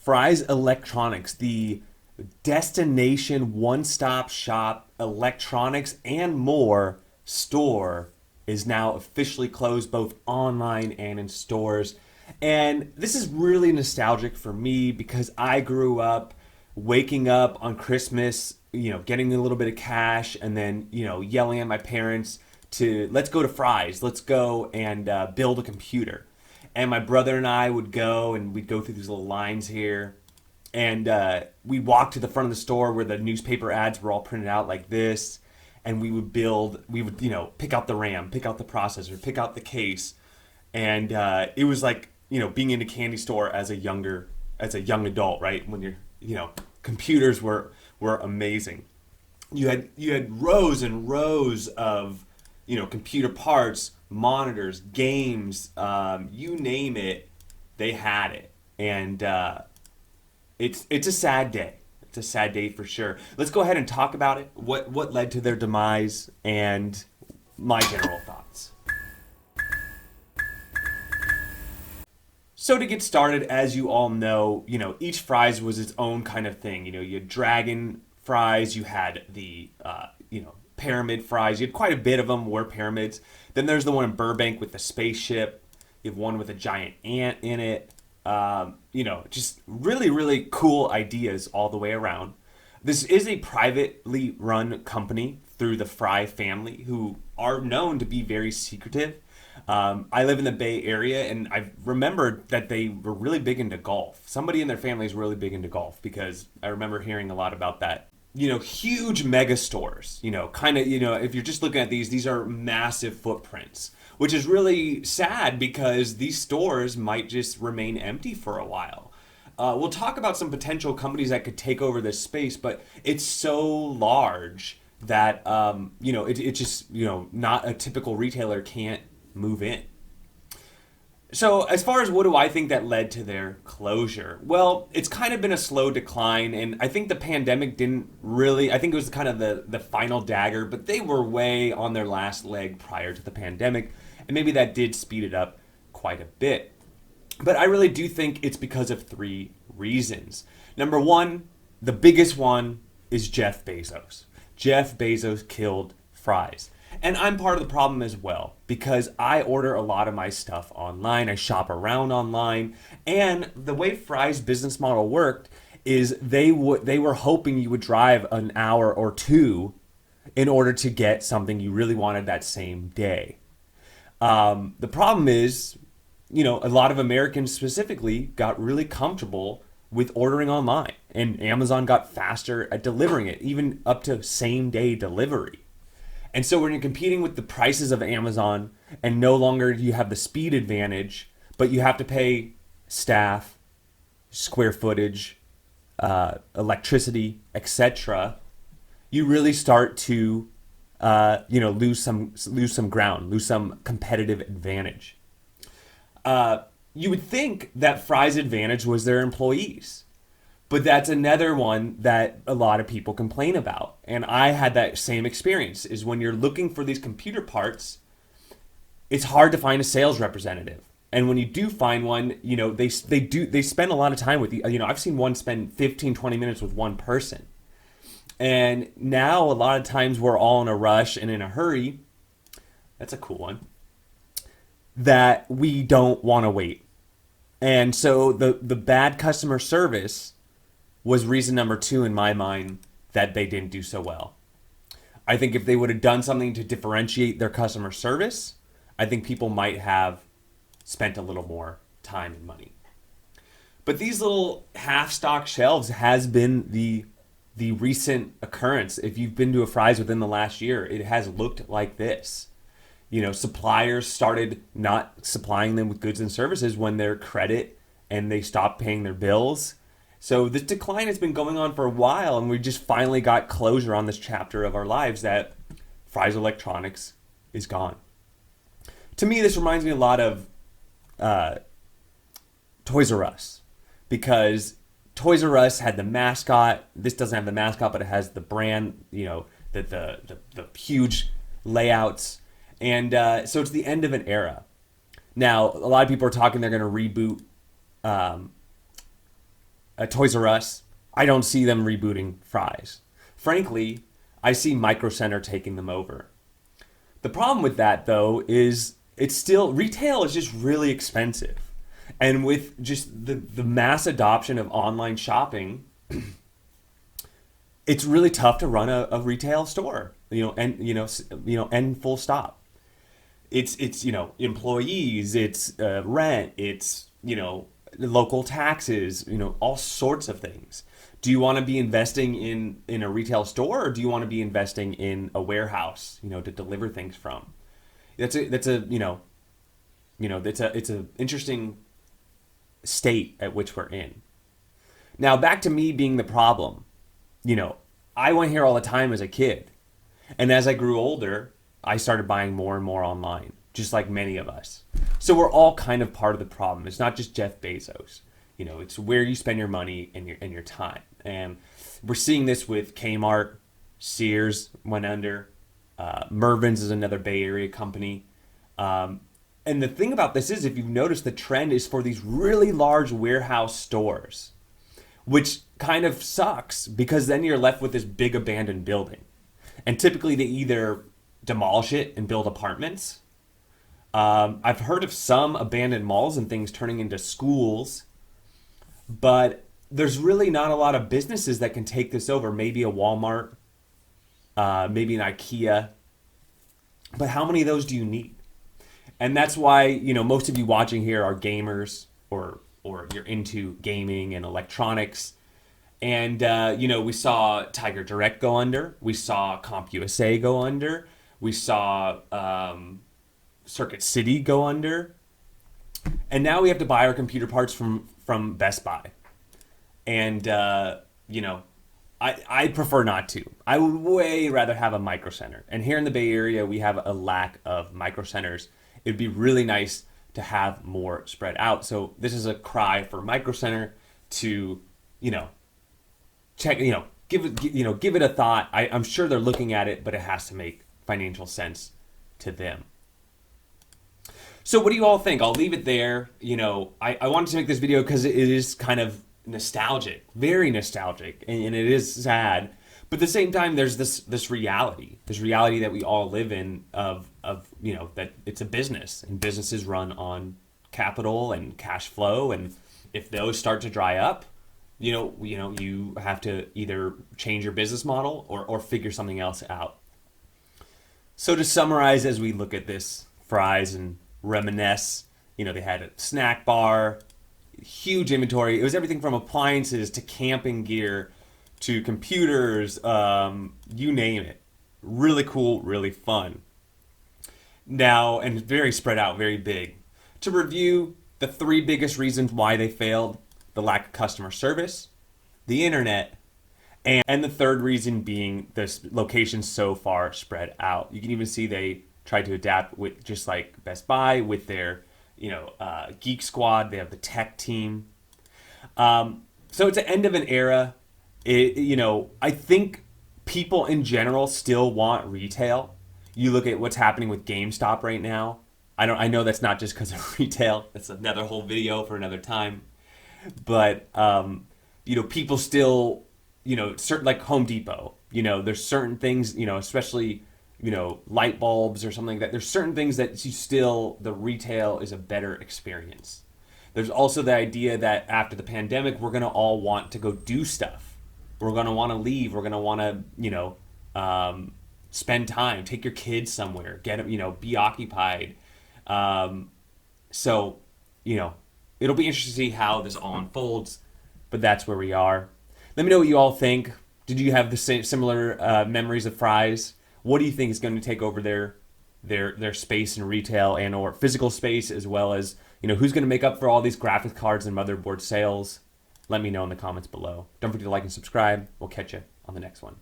Fry's Electronics, the destination one-stop shop electronics and more store, is now officially closed both online and in stores. And this is really nostalgic for me because I grew up waking up on Christmas, getting a little bit of cash and then, yelling at my parents to let's go to Fry's, let's go and build a computer. And my brother and I would go and we'd go through these little lines here. And we'd walk to the front of the store where the newspaper ads were all printed out like this. And we would pick out the RAM, pick out the processor, pick out the case. And it was like, being in a candy store as a young adult, right? When computers were amazing. You had rows and rows of, computer parts, monitors, games, you name it, they had it. And it's a sad day. It's a sad day for sure. Let's go ahead and talk about it. What led to their demise and my general thoughts. So to get started, as you all know, each Fry's was its own kind of thing. You had Dragon Fries, you had the Pyramid Fries. You had quite a bit of them were pyramids. Then there's the one in Burbank with the spaceship. You have one with a giant ant in it. Just really, really cool ideas all the way around. This is a privately run company through the Fry family, who are known to be very secretive. I live in the Bay Area, and I remembered that they were really big into golf. Somebody in their family is really big into golf because I remember hearing a lot about that. Huge mega stores, if you're just looking at these are massive footprints, which is really sad because these stores might just remain empty for a while. We'll talk about some potential companies that could take over this space, but it's so large that, it just, not a typical retailer can't move in. So as far as what do I think that led to their closure? Well, it's kind of been a slow decline, and I think the pandemic didn't really, I think it was kind of the final dagger, but they were way on their last leg prior to the pandemic, and maybe that did speed it up quite a bit. But I really do think it's because of three reasons. Number one, the biggest one is Jeff Bezos. Jeff Bezos killed Fry's. And I'm part of the problem as well because I order a lot of my stuff online. I shop around online. And the way Fry's business model worked is they were hoping you would drive an hour or two in order to get something you really wanted that same day. The problem is, a lot of Americans specifically got really comfortable with ordering online, and Amazon got faster at delivering it, even up to same day delivery. And so when you're competing with the prices of Amazon and no longer do you have the speed advantage, but you have to pay staff, square footage, electricity, etc., you really start to lose some ground, lose some competitive advantage. You would think that Fry's advantage was their employees. But that's another one that a lot of people complain about. And I had that same experience, is when you're looking for these computer parts, it's hard to find a sales representative. And when you do find one, they spend a lot of time with you. I've seen one spend 15, 20 minutes with one person. And now a lot of times we're all in a rush and in a hurry. That's a cool one. That we don't want to wait. And so the bad customer service was reason number two in my mind that they didn't do so well. I think if they would have done something to differentiate their customer service, I think people might have spent a little more time and money. But these little half-stock shelves has been the recent occurrence. If you've been to a Fry's within the last year, it has looked like this. Suppliers started not supplying them with goods and services when their credit and they stopped paying their bills. So this decline has been going on for a while, and we just finally got closure on this chapter of our lives that Fry's Electronics is gone. To me, this reminds me a lot of Toys R Us, because Toys R Us had the mascot. This doesn't have the mascot, but it has the brand, the huge layouts. And so it's the end of an era. Now, a lot of people are talking they're going to reboot Toys R Us, I don't see them rebooting Fry's. Frankly, I see Micro Center taking them over. The problem with that, though, is it's still, retail is just really expensive. And with just the mass adoption of online shopping, it's really tough to run a retail store, and full stop. It's employees, it's rent, it's local taxes, all sorts of things. Do you want to be investing in a retail store, or do you want to be investing in a warehouse, to deliver things from? It's a interesting state at which we're in. Now back to me being the problem. I went here all the time as a kid. And as I grew older, I started buying more and more online, just like many of us. So we're all kind of part of the problem. It's not just Jeff Bezos. It's where you spend your money and your time. And we're seeing this with Kmart, Sears went under, Mervyn's is another Bay Area company. And the thing about this is, if you've noticed, the trend is for these really large warehouse stores, which kind of sucks because then you're left with this big abandoned building. And typically they either demolish it and build apartments. I've heard of some abandoned malls and things turning into schools, but there's really not a lot of businesses that can take this over. Maybe a Walmart, maybe an IKEA, but how many of those do you need? And that's why, most of you watching here are gamers or you're into gaming and electronics. And, we saw Tiger Direct go under. We saw CompUSA go under. We saw Circuit City go under. And now we have to buy our computer parts from Best Buy. And, I prefer not to. I would way rather have a Micro Center. And here in the Bay Area, we have a lack of Micro Centers. It'd be really nice to have more spread out. So this is a cry for Micro Center to, check, give it a thought. I'm sure they're looking at it, but it has to make financial sense to them. So what do you all think? I'll leave it there. I wanted to make this video because it is kind of nostalgic, very nostalgic, and it is sad. But at the same time, there's this reality that we all live in of that it's a business, and businesses run on capital and cash flow, and if those start to dry up, you have to either change your business model or figure something else out. So to summarize, as we look at this Fry's and reminisce, they had a snack bar, huge inventory. It was everything from appliances to camping gear to computers, you name it. Really cool, really fun. Now, and very spread out, very big. To review, the 3 biggest reasons why they failed: the lack of customer service, the internet, and the third reason being the locations so far spread out. You can even see they tried to adapt with, just like Best Buy, with their Geek Squad. They have the tech team. So it's the end of an era. I think people in general still want retail. You look at what's happening with GameStop right now. I know that's not just because of retail. That's another whole video for another time. But people still, certain, like Home Depot. There's certain things, especially light bulbs or something like that. There's certain things that the retail is a better experience. There's also the idea that after the pandemic, we're gonna all want to go do stuff. We're gonna want to leave. We're gonna want to, spend time, take your kids somewhere, be occupied. So, it'll be interesting to see how this all unfolds, but that's where we are. Let me know what you all think. Did you have the same similar memories of Fry's? What do you think is going to take over their space in retail and or physical space, as well as, who's going to make up for all these graphics cards and motherboard sales? Let me know in the comments below. Don't forget to like and subscribe. We'll catch you on the next one.